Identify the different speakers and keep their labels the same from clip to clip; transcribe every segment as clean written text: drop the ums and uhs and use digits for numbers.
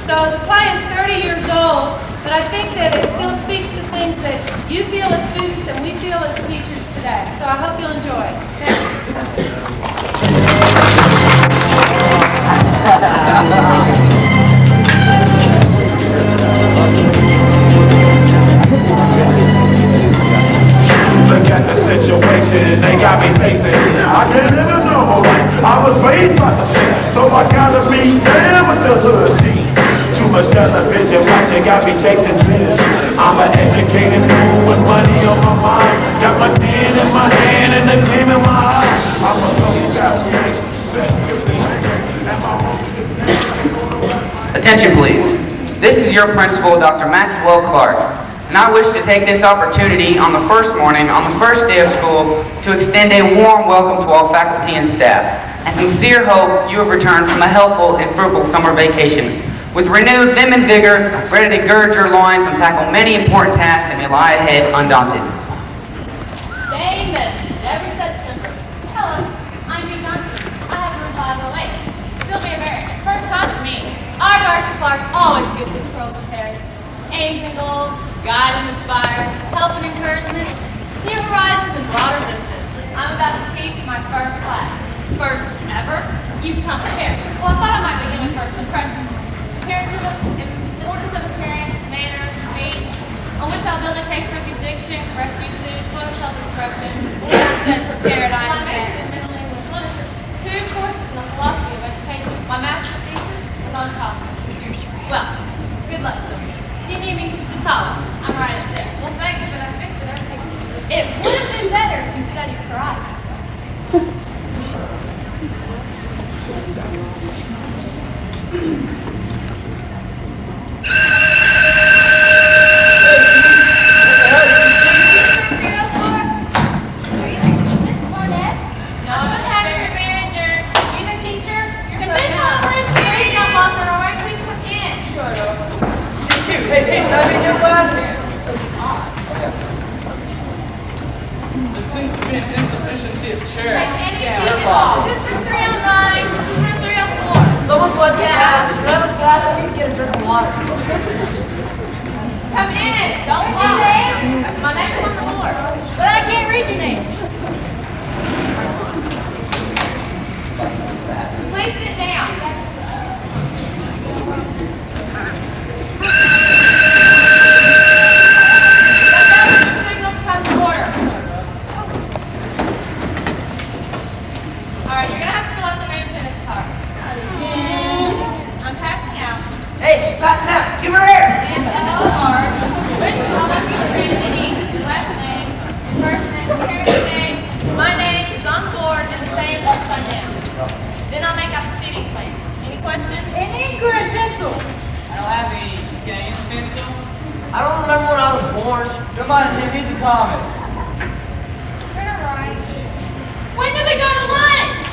Speaker 1: So the play is 30 years old, but I think that it still speaks to things that you feel as students and we feel as teachers today. So I hope you'll enjoy.
Speaker 2: Look at the situation they got me facing. I can't live a normal life. I was raised by the shit, so I gotta be down with the hood team. Too much television watching got me chasing dreams. I'm an educated fool with money on my mind. Got my tin in my hand and the gleam in my eye. I'm a lonely guy.
Speaker 3: Attention please. This is your principal, Dr. Maxwell Clark, and I wish to take this opportunity on the first morning, on the first day of school, to extend a warm welcome to all faculty and staff, and sincere hope you have returned from a healthful and fruitful summer vacation with renewed vim and vigor, ready to gird your loins and tackle many important tasks that may lie ahead undaunted.
Speaker 4: Amen. Every September. Hello, I'm Rinn. I have room 508. Sylvia Merrick. First time for me. Our Dr. Clark always gives his pearls prepared. Aims and goals, guide and inspire, help and encouragement, new horizons and broader vistas. I'm about to teach my first class. First ever? You've come prepared. Well, I thought I might begin with first impressions. Orders of appearance, manners, speech, on which I'll build a case for diction, correct usage, flow self-expression, sense of paradigm, my major in Middle English literature, 2 courses in the philosophy of education. My master's thesis is on chocolate. Well, good luck, Sylvia. You need me to solve. I'm right up there. Well, thank you, but I think that everything. It would have been better if you studied karate.
Speaker 5: Hey, teacher, I've been in your class here. There seems to be an insufficiency of chairs.
Speaker 4: This is room 309. This is room 304.
Speaker 5: Someone's went to class. Grab a glass. I need to get a drink of water.
Speaker 4: Come in. Don't walk. What's your name? My name is on the board. But I can't read your name. Please sit down.
Speaker 5: Hey, she's passing out. Give her air.
Speaker 4: And L-R, which I'll let you read in English. Your last name, your first name, your parents' name. My name is on the board and the same upside down. Then I'll make out the seating plan. Any questions? An ink or a pencil?
Speaker 5: I don't have any. Can I use a pencil? I don't remember when I was born. Come on, him. He's a comic.
Speaker 4: You're right. When did we go to lunch?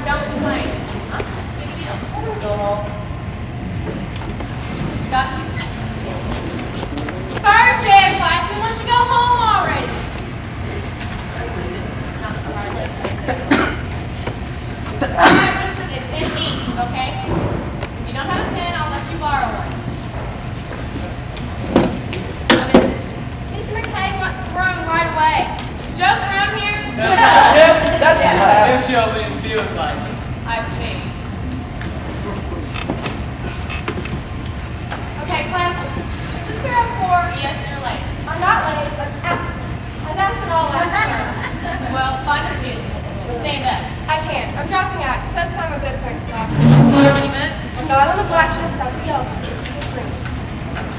Speaker 4: Don't complain. I'm just giving you a
Speaker 5: Go home.
Speaker 4: First day of class, who wants to go home already? Not so hard, Alright, listen, it's in ink, okay? If you don't have a pen, I'll let you borrow one. What is it? Mr. McKay wants to room right away. Jokes around here?
Speaker 5: That's what she'll be in view of life.
Speaker 4: I see. Okay, class. Is this girl 4? Yes, you're late. I'm not late, but I that's what all last term. Well, find a seat. Stand up. I can't. I'm dropping out. Just time a good principal. 30 minutes. I'm not on the blacklist. I'll be over.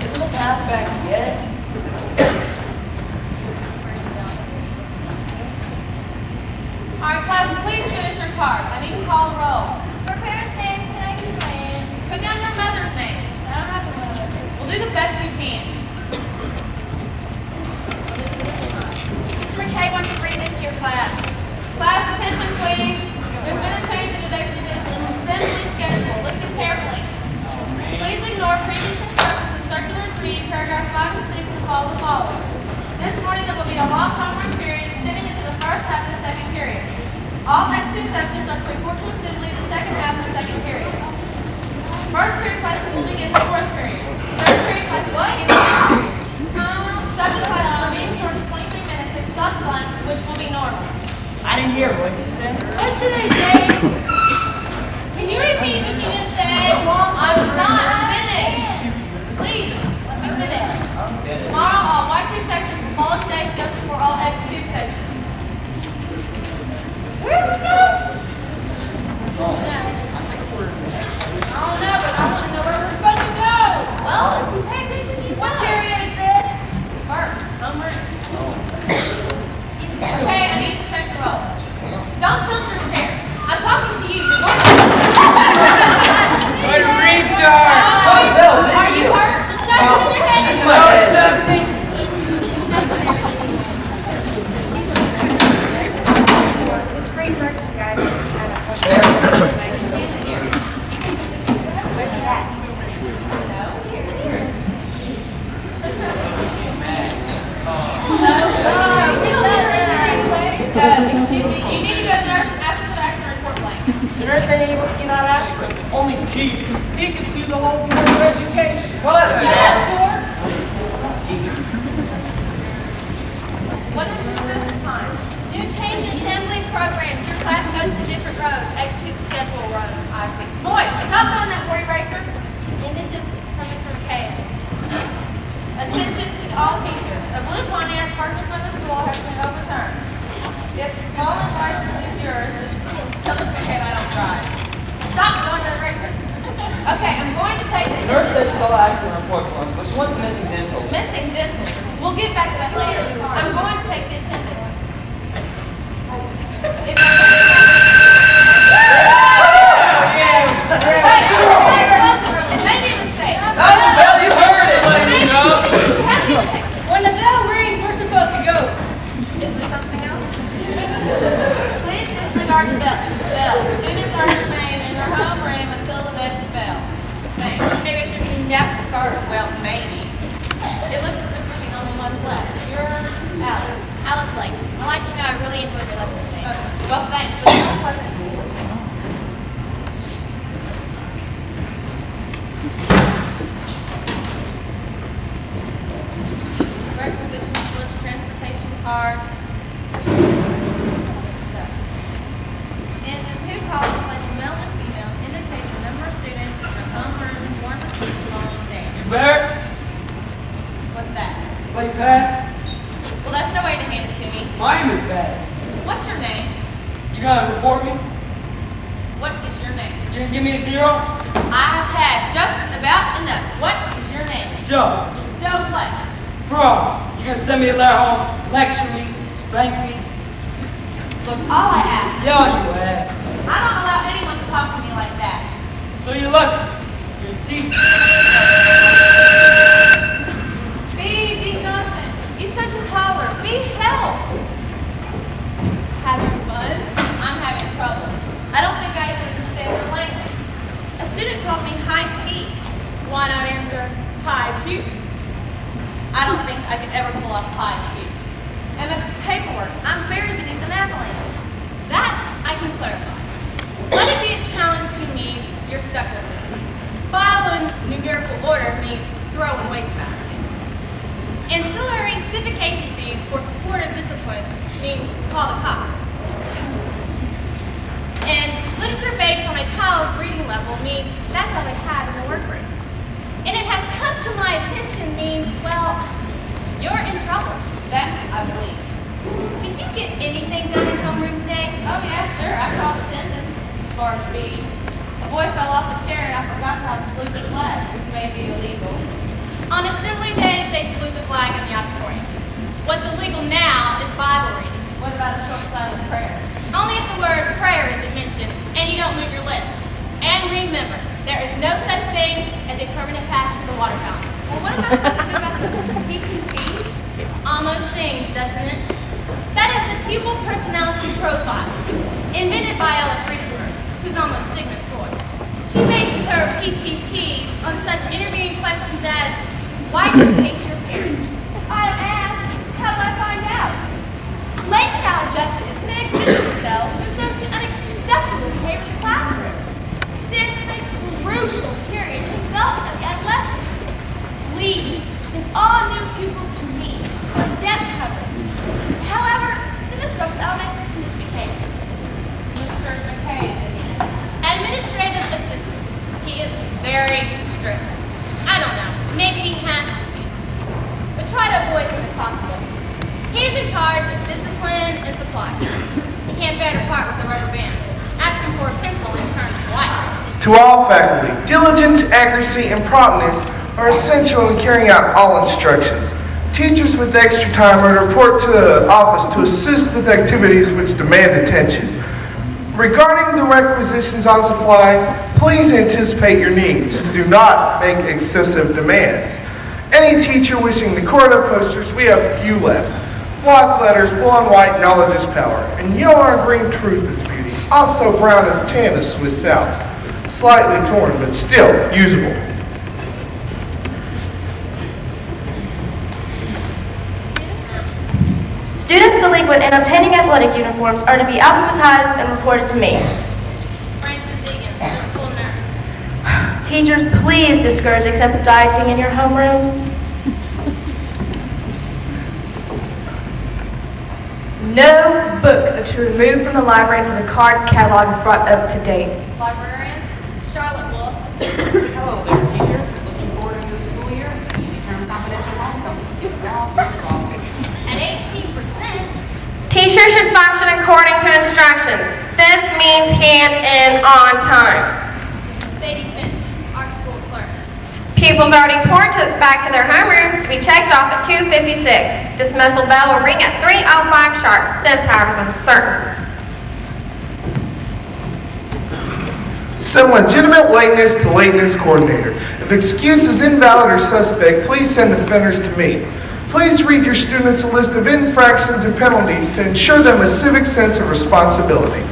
Speaker 5: Isn't the pass back yet?
Speaker 4: All right, class, please finish your cards. I need to call the roll. For parents' names, can I be playing? Put down your mother's name. I don't have a mother. Well, do the best you can. Mr. McKay wants to read this to your class. Class, attention, please. There's been a change in today's assembly schedule. Listen carefully. Please ignore previous instructions in Circular 3, paragraphs 5 and 6, and follow the following. This morning there will be a long homework period extending into the first half of the second period. report to assembly the second half of the second period. First period classes will begin the fourth period. Third period classes will begin the fifth period. Subject classes are being short of 23 minutes except lunch, which will be normal.
Speaker 5: I didn't hear what you said.
Speaker 4: What should I say? Can you repeat what you just said? I'm not finished. Please, let me finish. Tomorrow, all Y2 sections will follow today's schedule for all X2 sections. Where do we go? I don't know, but I want to know where we're supposed to go. Well, if you pay attention, you know. What period is this? First, number. Okay, I need to check the roll. Don't tilt your chair. I'm talking to you. You're going to...
Speaker 3: Good recharge!
Speaker 4: Are you hurt? Just stuff it in your head.
Speaker 6: It's free turkey, guys.
Speaker 4: Excuse me, you need to go to the nurse and ask for the accident report blank.
Speaker 5: The nurse ain't able to get out aspirin. Only teeth.
Speaker 7: He can see the whole field of education.
Speaker 5: What?
Speaker 4: Shut up, door. What is this time? New change in assembly programs. Your class goes to different rows. X2 schedule rows. I see. Boy, stop on that 40 racer. And this is from Mr. McKay. Attention to all teachers. A blue Pontiac parked in front of the school has been overturned. If the following license is yours, tell Mr. McKay I don't drive. Stop going to the racer. Okay, I'm going to take this.
Speaker 5: Nurse says she'll accident report for him, but she wants missing dentals.
Speaker 4: Missing dental. We'll get back to that later. I'm going to take the attendance. If I it may be a mistake.
Speaker 5: You heard it!
Speaker 7: When the bell rings, we're supposed to go.
Speaker 4: Is there something else? Please disregard the bell. Students are to remain in their home room until the next bell. Thanks. Maybe I should be next start. Well, maybe. It looks as if there's only one left. You're Alice. Alice Blake. I'd like to know I really enjoyed your lesson today. Well, thanks. But it wasn't. Requisitions, slips, transportation cards. In the two columns, labeled male and female, indicates the number of students in their home room and form of the following day.
Speaker 5: You better
Speaker 4: What's that?
Speaker 5: play pass.
Speaker 4: Well, that's no way to hand it to me.
Speaker 5: My name is bad.
Speaker 4: What's your name?
Speaker 5: You gonna report me?
Speaker 4: What is your name?
Speaker 5: You gonna give me a 0?
Speaker 4: I have had just about enough. What is your name?
Speaker 5: Joe.
Speaker 4: Joe what?
Speaker 5: Bro, you gonna send me a letter home, lecture me, spank me?
Speaker 4: Look, all I ask.
Speaker 5: Yo, you ass.
Speaker 4: I don't allow anyone to talk to me like that.
Speaker 5: So you're lucky. You're a teacher.
Speaker 4: B. Johnson, you said just holler. Be help. Having fun? I'm having trouble. I don't think I even understand your language. A student called me high T. Why not answer high Q? I don't think I could ever pull off high Q. And the paperwork, I'm buried beneath an avalanche. That I can clarify. Let it be a challenge to me you're stuck with it. Following numerical order means throw in wastebasket. Ancillary civic agencies for supportive discipline means call the cops. And literature based on a child's reading level means that's all they have in the workroom. And it has come to my attention means, well, you're in trouble. That I believe. Did you get anything done in homeroom today? Oh yeah, sure. I called attendance as far as B. A boy fell off a chair and I forgot to salute the flag, which may be illegal. On assembly day, they salute the flag in the auditorium. What's illegal now is Bible reading. What about a short silent prayer? Only if the word prayer isn't mentioned and you don't move your lips. And remember, there is no such thing as a permanent pass to the water fountain. Well, what am I supposed to do about the PPP? Almost sings, doesn't it? That is the pupil personality profile, invented by Ella Friedberg, who's almost Sigmund Freud. She bases her PPP on such interviewing questions as, why do you hate your parents? If I don't ask, how do I find out? Late child justice may exist itself if there's an unacceptable
Speaker 8: To all faculty, diligence, accuracy, and promptness are essential in carrying out all instructions. Teachers with extra time are to report to the office to assist with activities which demand attention. Regarding the requisitions on supplies, please anticipate your needs. Do not make excessive demands. Any teacher wishing the corridor posters, we have a few left. Block letters, blue and white, knowledge is power. And yellow and green, truth is beauty. Also brown and tan is Swiss Alps. Slightly torn, but still usable.
Speaker 6: Students delinquent in obtaining athletic uniforms are to be alphabetized and reported to me.
Speaker 4: Francis Deegan, school nurse.
Speaker 6: Teachers, please discourage excessive dieting in your homeroom. No books are to be removed from the library until the card catalog is brought up to date.
Speaker 4: Librarian, Charlotte Wolf.
Speaker 3: Hello there, teachers. Looking forward to the school year. Easy term confidential long-term.
Speaker 4: At 18%,
Speaker 6: Teachers should function according to instructions. This means hand in on time.
Speaker 4: Sadie Finch, our school clerk.
Speaker 6: Pupils are reported back to their homerooms to be checked off at 2:56. Dismissal bell will ring at 3:05 sharp. This, however, is uncertain.
Speaker 8: Send legitimate lateness to lateness coordinator. If excuse is invalid or suspect, please send offenders to me. Please read your students a list of infractions and penalties to ensure them a civic sense of responsibility.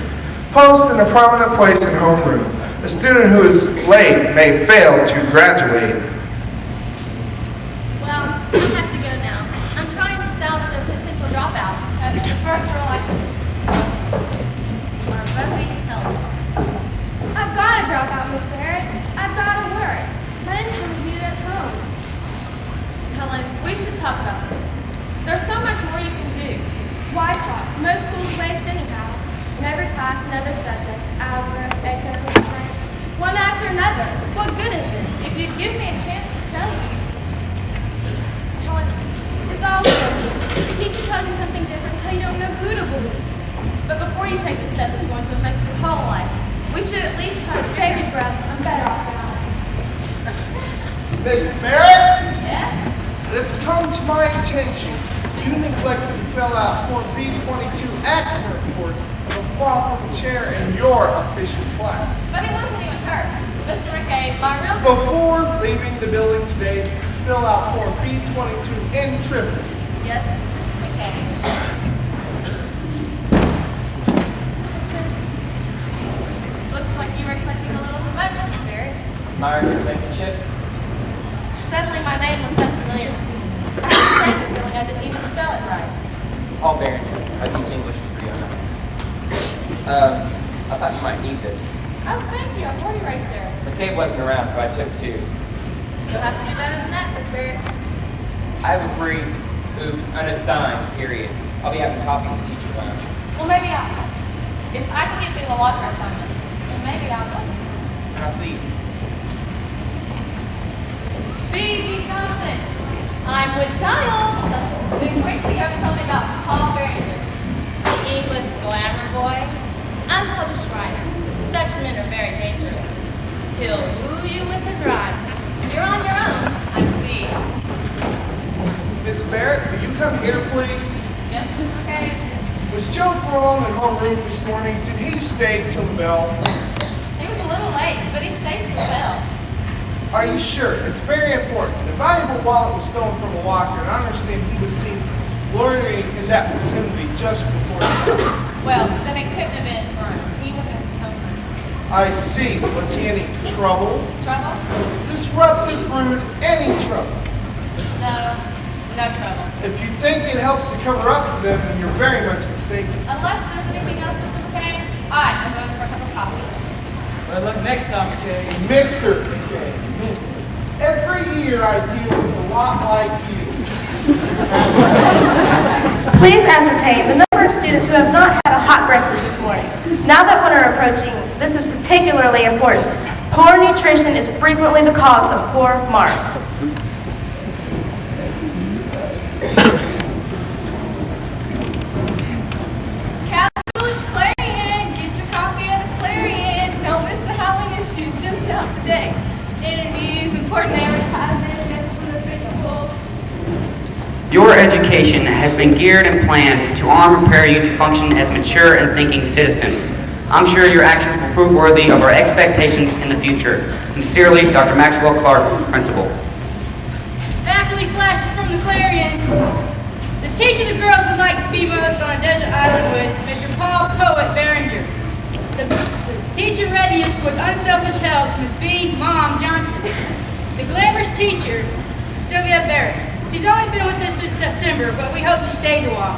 Speaker 8: Post in a prominent place in homeroom. A student who is late may fail to graduate.
Speaker 4: Well, I have to go now. I'm trying to salvage a potential dropout. First rule I are Rosie Helen.
Speaker 1: I've got to drop out, Miss Barrett. I've got to work. My income is needed at home.
Speaker 4: Helen, we should talk about this. There's so much more you can do.
Speaker 1: Why talk? Most schools waste anyhow. In every class, another subject. Algebra, echo, French. One after another. What good is it?
Speaker 4: If you'd give me a chance to tell you.
Speaker 1: Helen, it's all good. The teacher tells you something different until you don't know who to believe.
Speaker 4: But before you take the step that's going to affect your whole life, we should at least try to
Speaker 1: Take your breath. I'm better off now.
Speaker 8: Miss Barrett,
Speaker 4: Yes?
Speaker 8: it has come to my attention. You neglected to fill out Form B22 accident report of a fall from a chair in your official class.
Speaker 4: But he wasn't even hurt. Mr. McKay, my real...
Speaker 8: Before leaving the building today, fill out Form B22 in triplicate.
Speaker 4: Yes, Mr. McKay. Looks like you were expecting a little too much, Mr. Barrett.
Speaker 3: Admire your penmanship.
Speaker 4: Suddenly my name was so familiar. I had this feeling I didn't even spell it right.
Speaker 3: Paul Barron. I teach English at 309. I thought you might need this.
Speaker 4: Oh, thank you. A 40 racer.
Speaker 3: McCabe wasn't around, so I took two.
Speaker 4: You'll have to do better than that, Miss Barrett.
Speaker 3: I have a free, unassigned period. I'll be having coffee in the teacher's lounge.
Speaker 4: Well, maybe I'll... If I can get through the locker assignment, then maybe I'll go.
Speaker 3: And I'll see you.
Speaker 4: B.B. Thompson. I'm with child. Then quickly you have told me about Paul Barringer, the English glamour boy. Unpublished writer. Such men are very dangerous. He'll woo you with his rhyme. You're on your own, I see.
Speaker 8: Miss Barrett, will you come here, please?
Speaker 4: Yes, Mr. McKay?
Speaker 8: Was Joe Furlong in homeroom this morning? Did he stay till the bell?
Speaker 4: He was a little late, but he stayed till well.
Speaker 8: Are you sure? It's very important. A valuable wallet was stolen from a locker, and I understand he was seen loitering in that vicinity just before he left.
Speaker 4: Well, then it couldn't have been for him. He was in his homeroom.
Speaker 8: I see. Was he any trouble?
Speaker 4: Trouble?
Speaker 8: Disruptive, rude, any trouble?
Speaker 4: No, no trouble.
Speaker 8: If you think it helps to cover up for them, then you're very much mistaken.
Speaker 4: Unless there's anything else, Mr. McKay, I'm going for a cup of coffee.
Speaker 5: Well, look, next time, McKay.
Speaker 8: Mr. McKay, Mr. Every year I deal with a lot like you.
Speaker 6: Please ascertain the number of students who have not had a hot breakfast this morning. Now that winter approaching, this is particularly important. Poor nutrition is frequently the cause of poor marks.
Speaker 4: Village Clarion, get your copy of the Clarion. Don't miss the Halloween issue.
Speaker 9: today. Interviews, important advertisements, messages from the official.
Speaker 3: Your education has been geared and planned to arm and prepare you to function as mature and thinking citizens. I'm sure your actions will prove worthy of our expectations in the future. Sincerely, Dr. Maxwell Clark, Principal.
Speaker 9: Faculty flashes from the Clarion. The teacher the girls would like to be most on a desert island with Mr. Paul Poet Behringer. The teacher readiest with unselfish help Ms. B. Mom Johnson. The glamorous teacher, Sylvia Barrett. She's only been with us since September, but we hope she stays a while.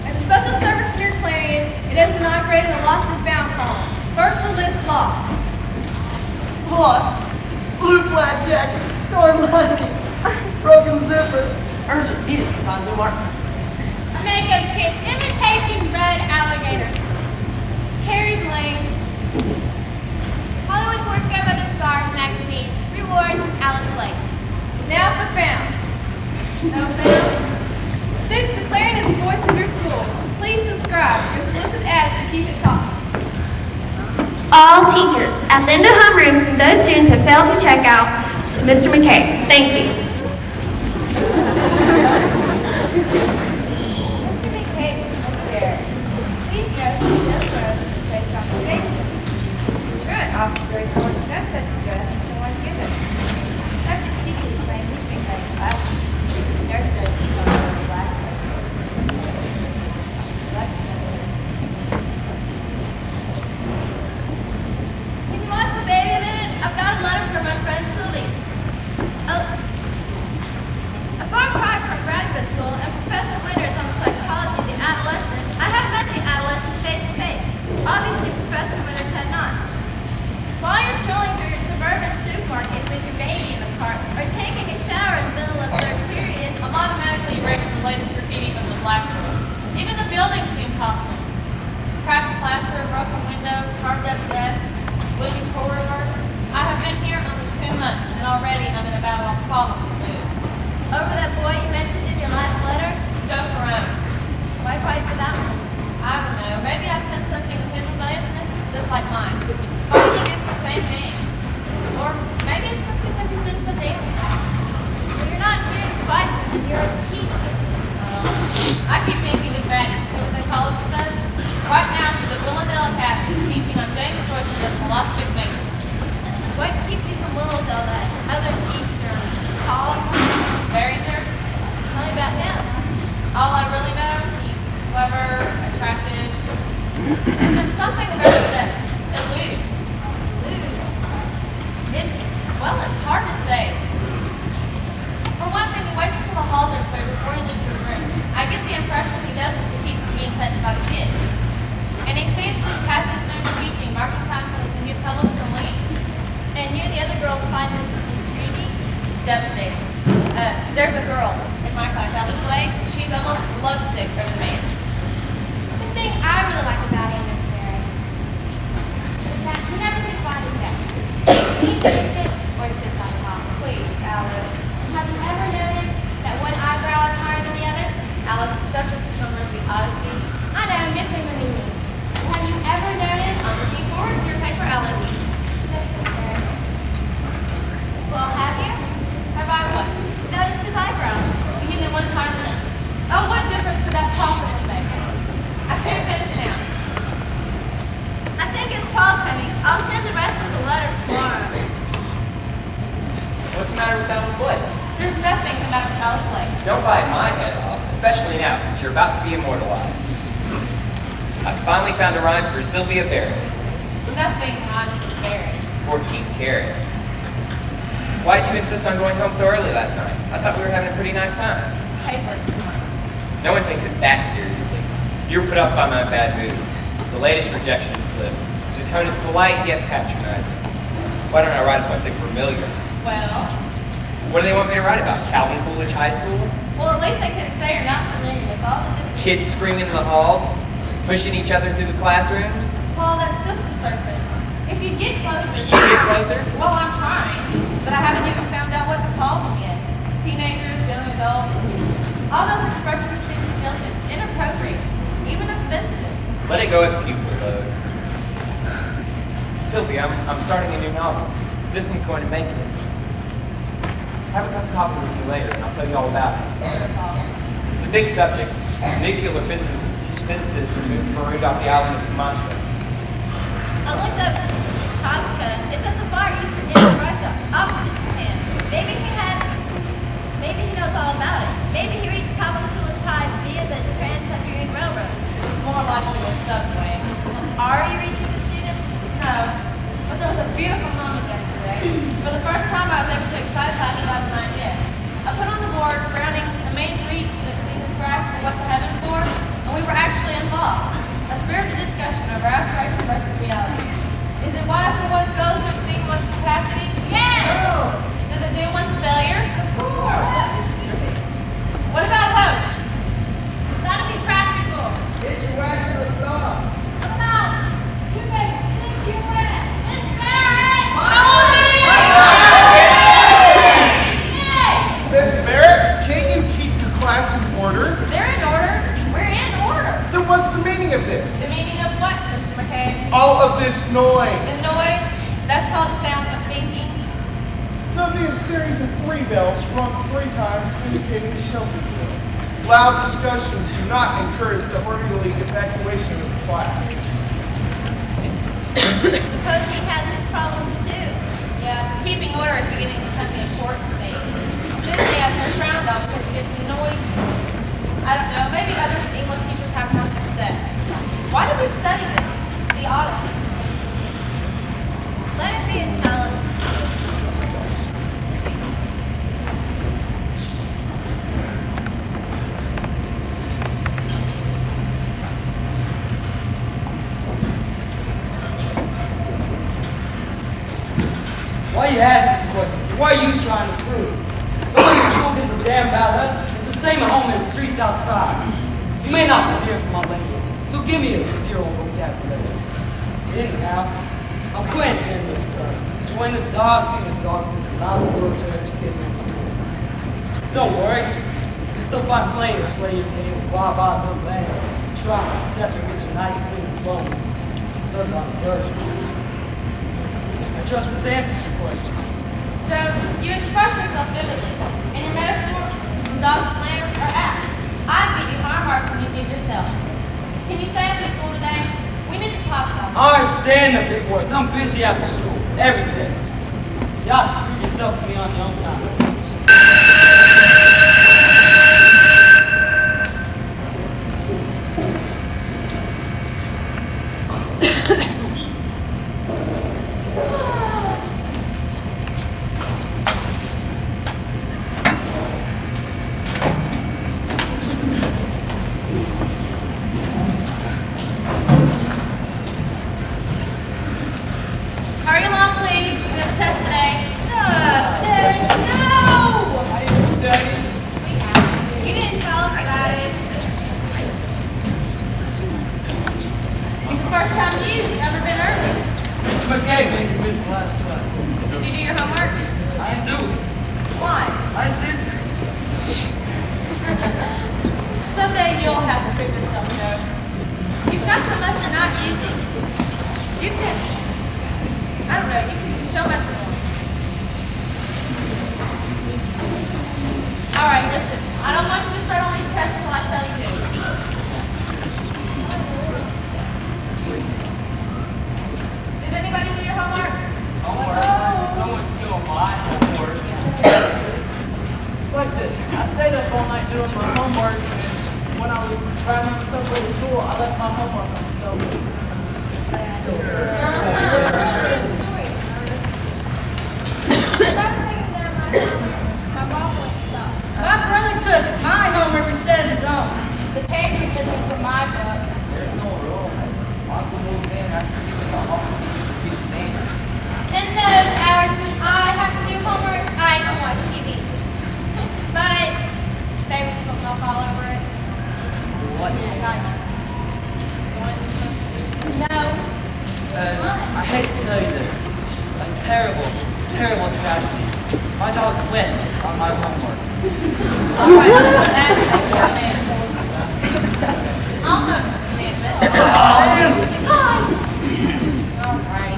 Speaker 10: As a special service near Clarion, it has inaugurated a lost and found column. First the list lost.
Speaker 5: Lost. Blue flag jacket. Torn lining. Broken zipper. Urgent. Need it beside the mark.
Speaker 10: Makeup kit. Imitation red alligator. Harry Blaine. Hollywood Portrait by the Star magazine. Reward Alice Blake. Now for found. No found. Students, the Clarion is the voice of your school. Please subscribe. Your exclusive ads to keep it talking.
Speaker 6: All teachers at the end of homerooms and those students have failed to check out to Mr. McKay. Thank you.
Speaker 11: Mr. McKay is there. Please note that no clothes were placed on probation. The truant officer reports no such address as the one given. Subject teachers claim he's been cutting classes. Nurse notes he's on the black questions.
Speaker 10: Can you watch the baby a minute? I've got a letter from my friend Sylvie. Oh. A far cry from graduate school, and Professor Winter is on the psychology of the adolescent. I have met the adolescent face to face. Obviously, Professor Winter had not. While you're strolling through your suburban supermarket with your baby in the cart, or taking a shower in the middle of third period,
Speaker 4: I'm automatically erasing the latest graffiti from the blackboard. Even the buildings seem toppling. Cracked plaster, broken windows, carved up desks, gloomy corridors. I have been here only 2 months, and already I'm in a battle of problems to move.
Speaker 10: over that boy you mentioned in your last letter,
Speaker 4: Joe Ferrone.
Speaker 10: why fight for that one?
Speaker 4: I don't know. Maybe I sent something of his rebelliousness just like mine. Fighting against the same thing. Or maybe it's just because he's been so damn bad.
Speaker 10: Well, you're not here to fight for them, you're a teacher.
Speaker 4: I keep thinking of Rinn, who was in college with us. Right now she's at Willowdale Academy teaching on James Joyce's philosophy of maintenance.
Speaker 10: What keeps you from Willowdale, that other teacher? Paul?
Speaker 4: Behringer.
Speaker 10: Tell me about him.
Speaker 4: All I really know, he's clever, attractive, and there's something about it that eludes. It's hard to say. For one thing, he waits until the halls are clear before he leaves the room. I get the impression he does this to keep from being touched by the kids. And he seems to pass his noon teaching, marking time so he can get published or leave.
Speaker 10: And you and the other girls find this intriguing?
Speaker 4: Devastating. There's a girl in my class, Alice Blake. She's almost lovesick over the man.
Speaker 10: The thing I really like about him is that he never could find his head. He's innocent or sits on top.
Speaker 4: Please, Alice.
Speaker 10: Have you ever noticed that one eyebrow is higher than the other?
Speaker 4: Alice is such a swimmer of the Odyssey.
Speaker 10: I know, I'm missing the meaning. Have you ever noticed?
Speaker 4: I'm looking forward to your paper, Alice.
Speaker 10: Well, have you?
Speaker 4: Have I what?
Speaker 10: Noticed his eyebrows?
Speaker 4: You mean the one higher than this? Oh, what difference could that possibly make? I can't finish now.
Speaker 10: I think it's Paul coming. I'll send the rest of the letter tomorrow.
Speaker 12: What's the matter with Alice Blake?
Speaker 4: There's nothing the matter with Alice Blake.
Speaker 12: Don't bite my head off, especially now since you're about to be immortalized. I finally found a rhyme for Sylvia Barrett.
Speaker 4: Nothing rhymes with Barrett.
Speaker 12: 14 karat. Why did you insist on going home so early last night? I thought we were having a pretty nice time.
Speaker 4: Paper.
Speaker 12: No one takes it that seriously. You're put up by my bad mood. The latest rejection slip. The tone is polite yet patronizing. Why don't I write something familiar?
Speaker 4: Well,
Speaker 12: What do they want me to write about? Calvin Coolidge High School?
Speaker 4: well, at least they can say you're not familiar with all the different...
Speaker 12: Kids screaming in the halls? Pushing each other through the classrooms?
Speaker 4: Paul, that's just the surface. If you get closer...
Speaker 12: Do you get closer?
Speaker 4: Well, I'm trying, but I haven't even found out what to call them yet. Teenagers, young adults. All those expressions seem stilted, inappropriate, even offensive.
Speaker 12: Let it go with pupil load. Sylvia, I'm starting a new novel. This one's going to make it. Have a cup of coffee with me later, and I'll tell you all about it. It's a big subject. Nuclear physicists removed off the island of Sumatra.
Speaker 10: I looked up Chaska. It's at the far eastern end of Russia, opposite Japan. Maybe he knows all about it. Maybe he reached Kamakula via the Trans-Siberian Railroad.
Speaker 1: More likely a subway.
Speaker 10: Are you reaching the students?
Speaker 1: No, but there was a beautiful moment yesterday. For the first time, I was able to excite talking about an idea. I put on the board surrounding the main reach that Jesus Christ for what to heaven for, and we were actually in law. A spiritual discussion over aspiration versus reality. Is it wise for one's goals to exceed one's capacity?
Speaker 10: Yes!
Speaker 1: No. Does it do one's failure? Of course. What about hope?
Speaker 10: It's got to be practical.
Speaker 5: Get your wagon to stop.
Speaker 10: What about you make think your breath? This Barrett!
Speaker 8: Miss Barrett, can't you keep your class in order?
Speaker 1: They're in order. We're in order.
Speaker 8: Then what's the meaning of this?
Speaker 1: The meaning of what, Mr. McKay?
Speaker 8: All of this noise.
Speaker 1: The noise? That's called the sound of thinking.
Speaker 8: There'll be a series of 3 bells rung 3 times indicating the shelter drill. Loud discussions do not encourage the orderly evacuation of the class.
Speaker 10: Suppose he has his problems too.
Speaker 1: Yeah, keeping order is beginning to become the important thing. Enthusiasm is frowned on because it gets noisy. I don't know, maybe other English teachers have more success. Why do we study this? The auditors.
Speaker 10: Let it be a challenge.
Speaker 13: Why you ask these questions? What are you trying to prove? Nobody school gives a damn about us. It's the same at home as the streets outside. You may not be here for my language, so give me a zero vocabulary. Anyhow, I'm planning to end this term. Join the dogs, see the dogs, and some lousy work to educate in school. Don't worry. You still find plenty to play your game with blah little lambs. Try to step and get your nice clean clothes. Certainly I'm dirty. I trust this answers your questions.
Speaker 1: So, you express yourself vividly, and your metaphor from dogs, lambs, are apt. I give you higher marks than you give yourself. Can you stay after school today? We need to talk about
Speaker 13: I understand the big words. I'm busy after school, every day. You ought to prove yourself to me on your own time.
Speaker 1: Hurry along, please. We have a test today. You didn't tell us about it. It's the first time you've ever been early.
Speaker 13: Mr. McKay made me miss last time.
Speaker 1: Did you do your homework?
Speaker 13: I didn't do it.
Speaker 1: Why?
Speaker 13: I just didn't.
Speaker 1: Someday you'll have to figure yourself out. You've got so much you're not using. You can, I don't know, you can do so much more. All right, listen. I don't want you to start on these tests until I tell you to. Did anybody do your homework?
Speaker 13: No one's doing my homework. It's like this. I stayed up all night doing my homework, and when I was driving on the subway to school, I left my homework on the subway.
Speaker 9: My brother took my homework instead of his own.
Speaker 1: The paper's missing from my book.
Speaker 12: There's no rule. Uncle moved in after leaving the office to use the kitchen name.
Speaker 10: In those hours when I have to do homework, I can watch TV. But there was some milk all over it.
Speaker 13: What?
Speaker 10: No.
Speaker 13: I hate to tell you this. A terrible, terrible tragedy. My dog went on my homework.
Speaker 1: All right, that's almost unanimous. All right.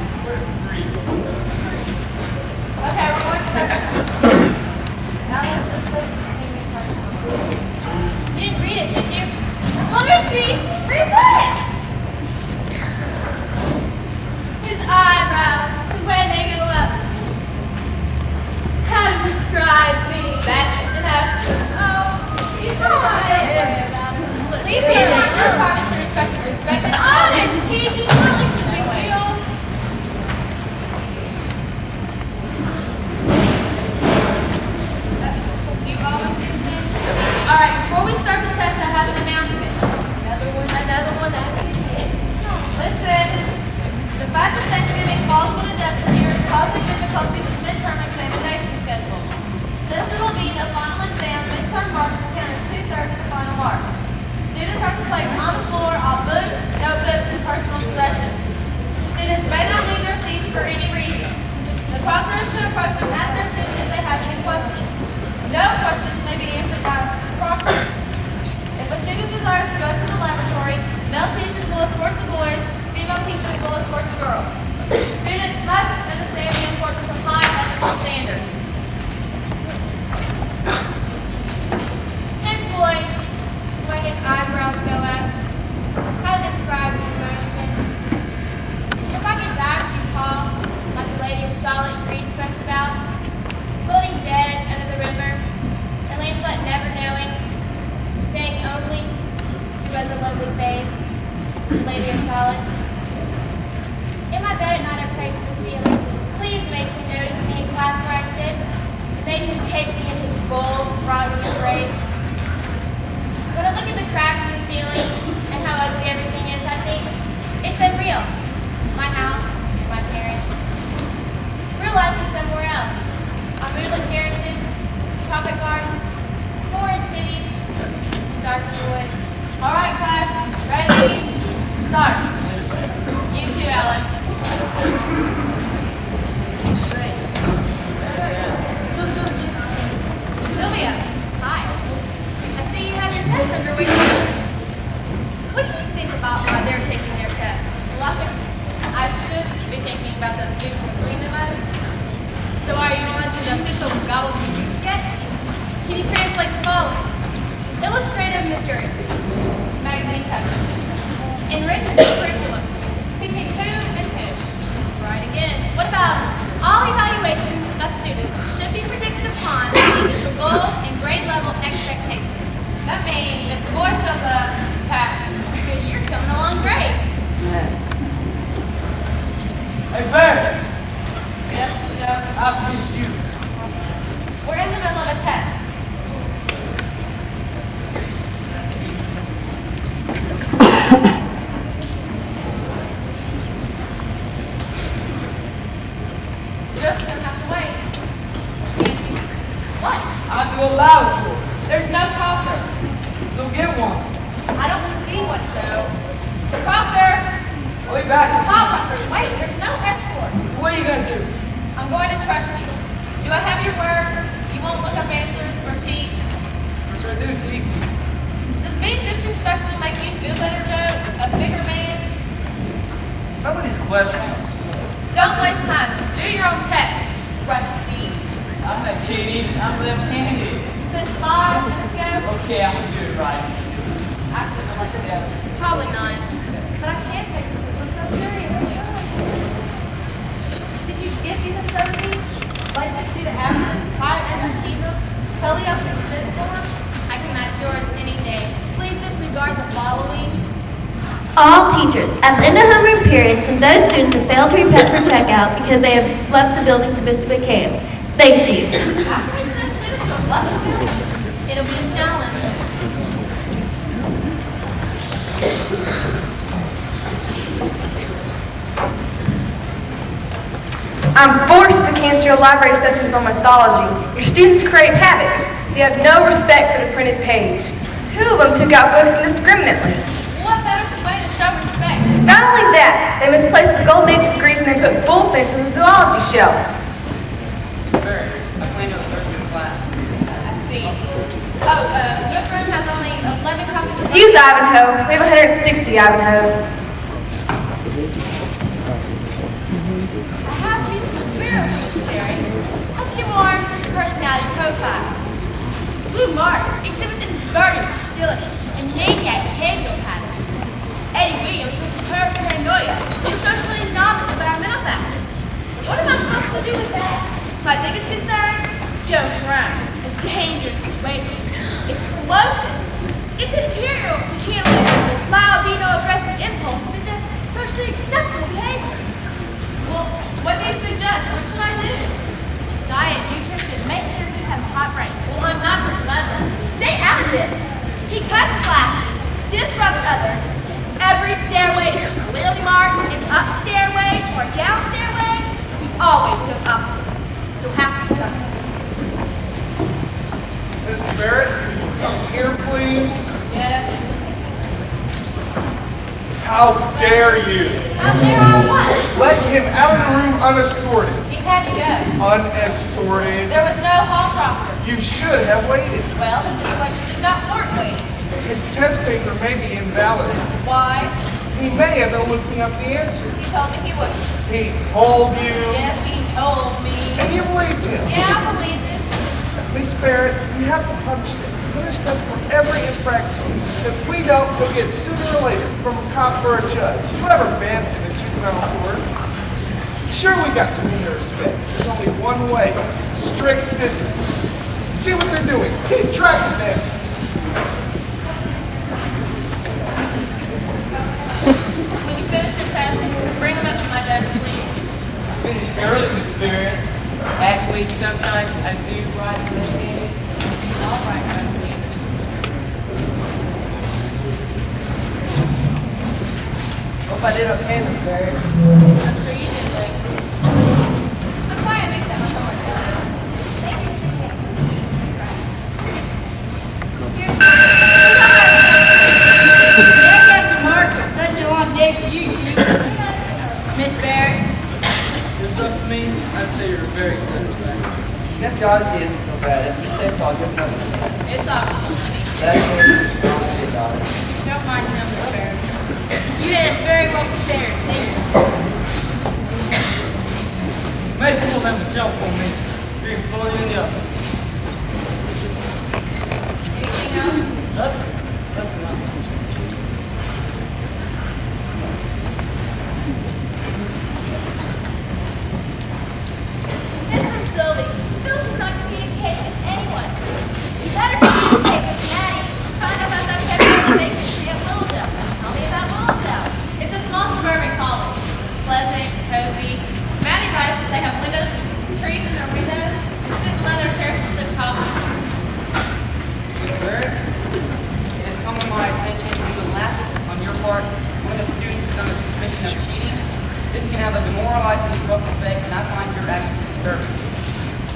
Speaker 1: difficulties in midterm examination schedule. Since there will be no final exam, midterm marks will count as 2/3 of the final mark. Students are to place on the floor all books, notebooks, and personal possessions. Students may not leave their seats for any reason. The proctor is to approach them at their seats if they have any questions. No questions may be answered by the proctor. If a student desires to go to the laboratory, male teachers will escort the boys, female teachers will escort the girls. Students must understand the importance of high ethical standards.
Speaker 10: His voice, the way his eyebrows go up, how to describe the emotion. If I could die to you, Paul, like the lady of Charlotte Green spoke about, floating dead under the river, and Lancelot never knowing, saying only she was a lovely face, the lady of Charlotte. In my bed at night I pray to the ceiling, please make him notice me in class where I sit, and make him take me in his bold, froggy embrace. When I look at the cracks in the ceiling and how ugly everything is, I think, it's unreal. My house, my parents. Real life is somewhere else. On moonlit terraces, tropic gardens, foreign cities, and darkened woods.
Speaker 1: All right, class, ready, start. You too, Alice. Sylvia, hi. I see you have your test underway too. What do you think about why they're taking their test? Well, I should be thinking about those students with green emoji. So are you on to the official gobbledygook yet? Can you translate the following? Illustrative material. Magazine cover. Enrich the curriculum. Teaching who and who. Right again. What about all evaluations of students should be predicted upon the initial goals and grade level expectations. That means if the boy shows up, Pat, you're coming along great.
Speaker 13: Hey, Bear!
Speaker 1: Yes, Chef.
Speaker 13: How's these shoes?
Speaker 1: We're in the middle of a test. Just gonna have to wait. What?
Speaker 13: I have to go loud to her.
Speaker 1: There's no talker.
Speaker 13: So get one.
Speaker 1: I don't see one, Joe. Proctor!
Speaker 13: I'll be back.
Speaker 1: Proctor, wait, there's no escort.
Speaker 13: So what are you gonna do?
Speaker 1: I'm going to trust you. Do I have your word? You won't look up answers or cheat?
Speaker 13: What should I do, teach?
Speaker 1: Does being disrespectful make you feel better, Joe? A bigger man?
Speaker 13: Some of these questions.
Speaker 1: Don't waste time. Just do your own test. Rusty.
Speaker 13: I'm not cheating. I'm left-handed.
Speaker 1: Since 5 minutes ago?
Speaker 13: Okay, I'm gonna do it right.
Speaker 1: I shouldn't have let you go. Probably not. But I can't take this so seriously. Did you get these absurdities? Like this due to absence, high energy, teleoptic form? I can match yours any day. Please disregard the following.
Speaker 14: All teachers, at the end of homeroom period, send those students who failed to repent for checkout because they have left the building to Mr. McCann. Thank you.
Speaker 1: It'll be a challenge.
Speaker 15: I'm forced to cancel your library sessions on mythology. Your students create havoc. They have no respect for the printed page. 2 of them took out books indiscriminately.
Speaker 1: What better way to show respect?
Speaker 15: Not only that, they misplaced the gold dated degrees and they put bullfinch in the zoology shelf.
Speaker 3: Sir, I plan to observe your class.
Speaker 1: I see. Your room has only 11 copies of
Speaker 15: Use Ivanhoe. We have 160 Ivanhoes.
Speaker 10: I have these materials necessary. A few more personality profiles. Blue Mark exhibits inverted hostility and maniac behavioral patterns. Eddie Williams with superb paranoia and socially knowledge about mental factors. What am I supposed to do with that? My biggest concern is Joe Crone, a dangerous situation. Explosive. It's imperial to channel loud, aggressive impulses into socially acceptable behavior.
Speaker 1: Well, what do you suggest? What should I do?
Speaker 10: Diet, nutrition, make sure he has a hot breakfast.
Speaker 1: Well, I'm not his mother.
Speaker 10: Stay out of this. He cuts classes, disrupts others. Every stairway is clearly marked, an up stairway or a down stairway. He always goes opposite
Speaker 8: How dare you?
Speaker 1: How dare I what?
Speaker 8: Let him out of the room unescorted.
Speaker 1: He had to go.
Speaker 8: Unescorted.
Speaker 1: There was no hall proctor.
Speaker 8: You should have waited.
Speaker 1: Well, the situation did not warrant waiting.
Speaker 8: His test paper may be invalid.
Speaker 1: Why?
Speaker 8: He may have been looking up the answer.
Speaker 1: He told me he would.
Speaker 8: He told you.
Speaker 1: Yes, he told me.
Speaker 8: And you believed him.
Speaker 1: Yeah, I believed it.
Speaker 8: Miss Barrett, we have to punish them. Punish them for every infraction. If we don't, we'll get sooner or later from a cop or a judge. You ever been in a juvenile court? Sure, we got to win their respect. There's only one way. Strict discipline. See what they're doing. Keep track of them.
Speaker 1: When you finish your passing, bring them up to my desk, please.
Speaker 12: Finished early, Miss Barrett. Actually, sometimes I do write left-handed.
Speaker 1: All right, Rusty.
Speaker 5: Hope I did okay, Miss Barrett.
Speaker 1: I'm sure you did, Lex.
Speaker 10: I'm sorry I mixed up my homework. Thank you.
Speaker 9: There got the marker. Such a long day for you two. Miss Barrett.
Speaker 13: It's up to me. I'd say you're very satisfactory.
Speaker 5: Guess the Odyssey isn't so bad. If you say so, I'll give it another chance.
Speaker 1: It's optional, honey.
Speaker 5: That is Odyssey, darling.
Speaker 9: Don't mind them, Miss Barrett. You had us very well prepared. Thank you.
Speaker 13: May pull them to jump on me. You're pulling in the office.
Speaker 1: Anything else?
Speaker 13: Nothing else.
Speaker 10: This is Sylvie. She feels she's not communicating with anyone. You better communicate with Maddie. Find out about that February vacancy at Willow. Tell me about Willow.
Speaker 1: It's a small suburban college. Pleasant, cozy. Maddie writes that they have windows, trees in their windows, and thick leather chairs with thick coffee.
Speaker 3: Miss Barrett, it has come to my attention due to lack on your part when the students is under suspicion of cheating. This can have a demoralizing and disruptive effect, and I find your actions disturbing.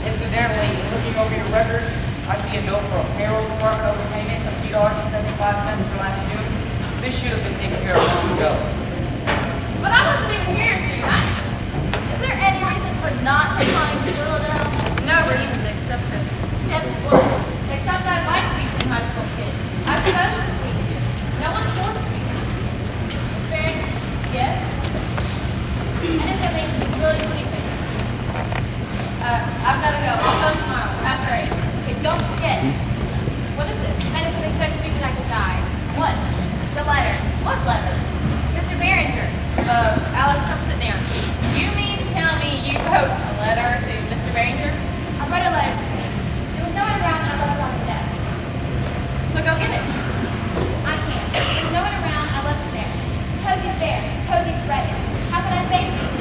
Speaker 3: Incidentally, looking over your records, I see a note for a payroll department overpayment of $2.75 for last June. This should have been taken care of long ago.
Speaker 1: But I wasn't even here tonight.
Speaker 10: Is there any reason for not applying to Willow?
Speaker 1: No reason except that.
Speaker 10: Except what?
Speaker 1: Except I like teaching high school kids. I've chosen to teach. No one forced me.
Speaker 10: Barrett,
Speaker 1: Yes?
Speaker 10: I know that makes me really sleepy.
Speaker 1: I've got to go. I'll go tomorrow after 8.
Speaker 10: Okay, don't forget.
Speaker 1: What is it?
Speaker 10: I know something so stupid I could die.
Speaker 1: What?
Speaker 10: The letter.
Speaker 1: What letter?
Speaker 10: Mr. Behringer.
Speaker 1: Alice, come sit down. You mean to tell me you wrote a letter to Mr. Behringer?
Speaker 10: I wrote a letter to him. There was no one around and I left it on his desk.
Speaker 1: So go get it.
Speaker 10: I can't. There's no one around, I left it there. Cozy's there. Cozy's ready. How can I face it?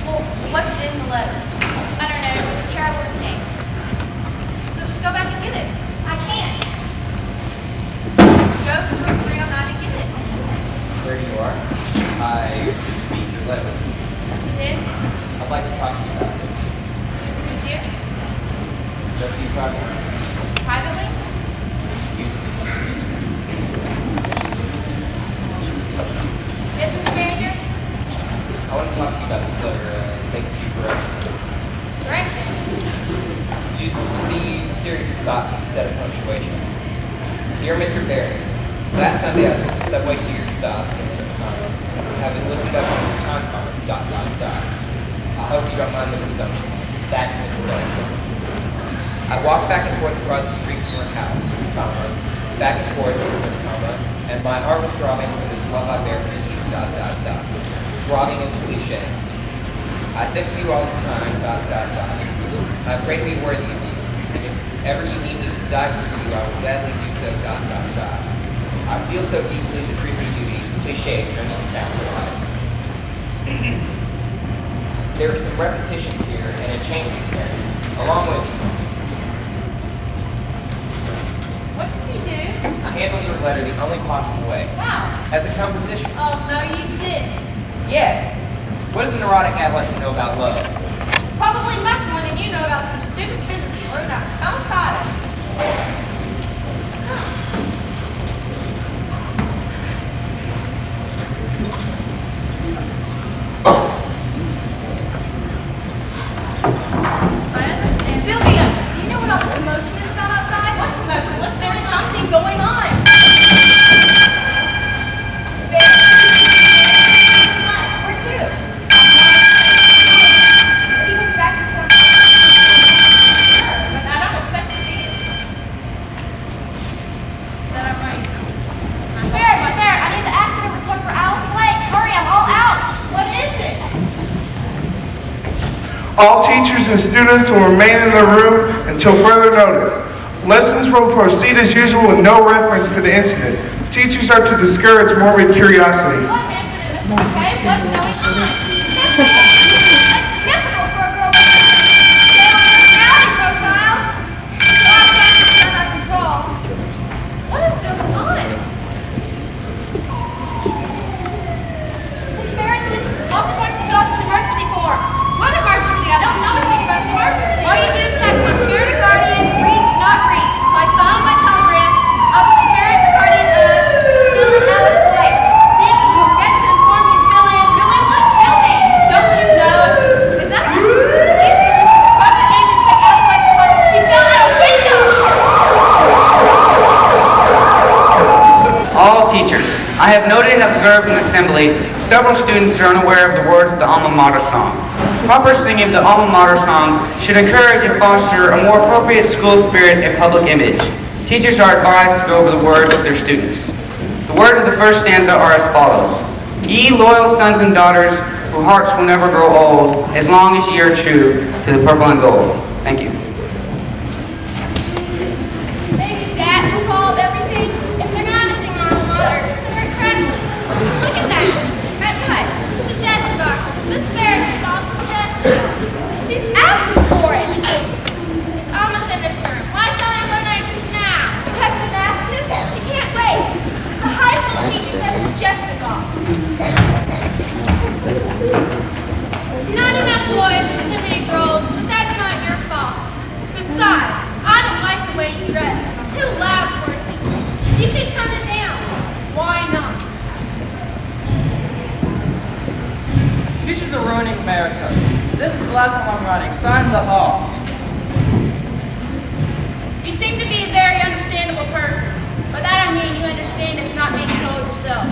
Speaker 1: Well, what's in the letter?
Speaker 10: I don't know. It was a terrible mistake.
Speaker 1: So just go back and get it.
Speaker 10: I can't.
Speaker 1: Go to room 309 and get it.
Speaker 12: There you are. I received your letter.
Speaker 1: You did?
Speaker 12: I'd like to talk to you about this.
Speaker 1: Did you?
Speaker 12: Just you talking?
Speaker 10: Privately?
Speaker 12: Excuse me.
Speaker 10: Yes, Mr. Behringer?
Speaker 12: I want to talk to you about this letter and take it to correction.
Speaker 1: Direction.
Speaker 12: You see, you use a series of dots instead of punctuation. Dear Mr. Barrett, last Sunday I took the subway to your stop in September. Having looked it up on your time card, I hope you don't mind the presumption. That's misspelled. I walked back and forth across the street from your house, back and forth, and my heart was throbbing for this love I bear for you, Throbbing is cliche. I think of you all the time, I'm crazy worthy of you, and if ever you need me to die for you, I will gladly do so, I feel so deeply the treatment of duty, cliches, no need to capitalize. There are some repetitions here and a change of tense, along with...
Speaker 1: What did you do?
Speaker 12: I handled your letter the only possible way.
Speaker 1: Wow.
Speaker 12: As a composition.
Speaker 1: Oh, no, you didn't.
Speaker 12: Yes. What does a neurotic adolescent know about love?
Speaker 1: Probably much more than you know about some stupid business you learned out of avocado.
Speaker 8: All teachers and students will remain in the room until further notice. Lessons will proceed as usual with no reference to the incident. Teachers are to discourage morbid curiosity.
Speaker 10: What incident, Mr. McKay? What's going on? That's typical for a girl with a personality profile. All factors are under control. What is going on? Miss Barrington, office wants to fill out an emergency form. What emergency? I don't know anything about the emergency. All you do is check on parent or guardian, reach, not reach. My phone, my telegram. I was the parent or guardian of filling out of blank. Then you forget to inform you fill in what? Tell me. Don't you know? Is that the police service? Department name is taken out like she fell out a window.
Speaker 3: All teachers, I have noted and observed in assembly several students are unaware of the words of the alma mater song. Proper singing of the alma mater song should encourage and foster a more appropriate school spirit and public image. Teachers are advised to go over the words with their students. The words of the first stanza are as follows. Ye loyal sons and daughters, whose hearts will never grow old, as long as ye are true to the purple and gold. Thank you.
Speaker 10: Maybe that will solve everything. If they're not anything on the water, they're incredible. Look at that. That's what? Suggestion box. Miss Barrett's called suggestion. She's asking for it. I'm a senator. Why don't I donations now? Because she's asking. She can't wait. The high school teacher said suggestion box. Not enough boys and too many girls, but that's not your fault. Besides, I don't like the way you dress. It's too loud for a teacher. You should tone it down. Why not?
Speaker 13: Teachers are ruining America. This is the last time I'm running. Sign the hall.
Speaker 10: You seem to be a very understandable person. By that I mean you understand it's not being told yourself.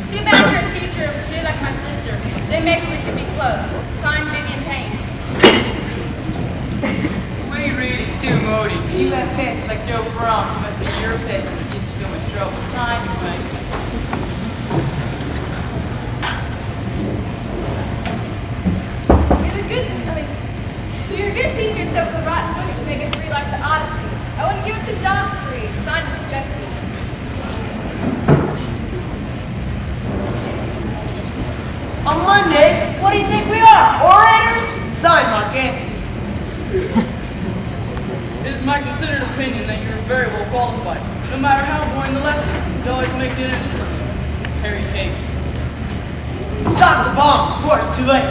Speaker 10: Too bad you're a teacher who be like my sister. Then maybe we could be close. Signed, Vivian Payne.
Speaker 13: Wayne Reed is too moody. You have pets like Joe Brown. It must be your pet that gives you so much trouble. Sign, Wayne.
Speaker 10: You're a good teacher, except for the rotten books you make us read like the Odyssey. I wouldn't give it to dogs to read. Signed, Jessica.
Speaker 5: On Monday, what do you think we are? Orators? Signed, Mark Anthony.
Speaker 13: It is my considered opinion that you are very well qualified. No matter how boring the lesson, you always make it interesting. Harry Kane.
Speaker 5: Stop the bomb before it's too late.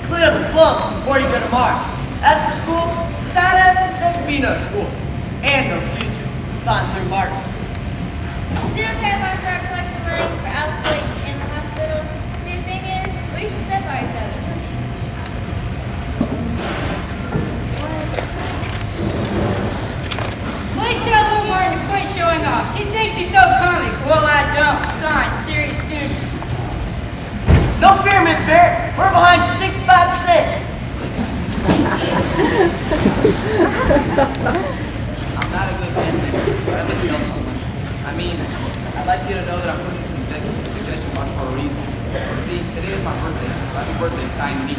Speaker 5: Clean up the slums before you go to Mars. As for school, without us, there could be no school. And no future. Signed, Lou Martin.
Speaker 10: Is it okay if I start collecting money for Alfred in the hospital? The thing is, we should sit by each other.
Speaker 9: Please tell Lou Martin to quit showing off. He thinks he's so comic. Well, I don't. Signed, serious student.
Speaker 5: No fear, Miss Barrett. We're behind you 65%.
Speaker 13: I'm not a good man, but I listen to someone. I mean, I'd like you to know that I'm putting this in suggestion box for a reason. See, today is my birthday. Happy birthday, signed me.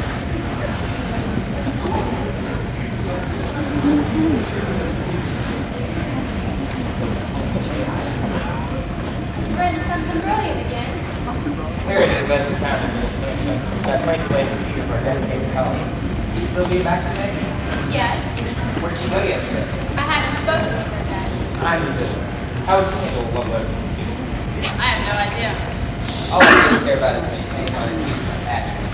Speaker 10: Rinn, something brilliant again.
Speaker 12: Clear it is best pattern that frankly way to shoot for a dedicated college. You still be vaccinated?
Speaker 10: Yes.
Speaker 12: Where did she go yesterday?
Speaker 10: I haven't spoken with her yet.
Speaker 12: I'm the visitor. How would you handle what letter from the student?
Speaker 10: I have no idea.
Speaker 12: All I really care about is maintaining my teacher's attachment.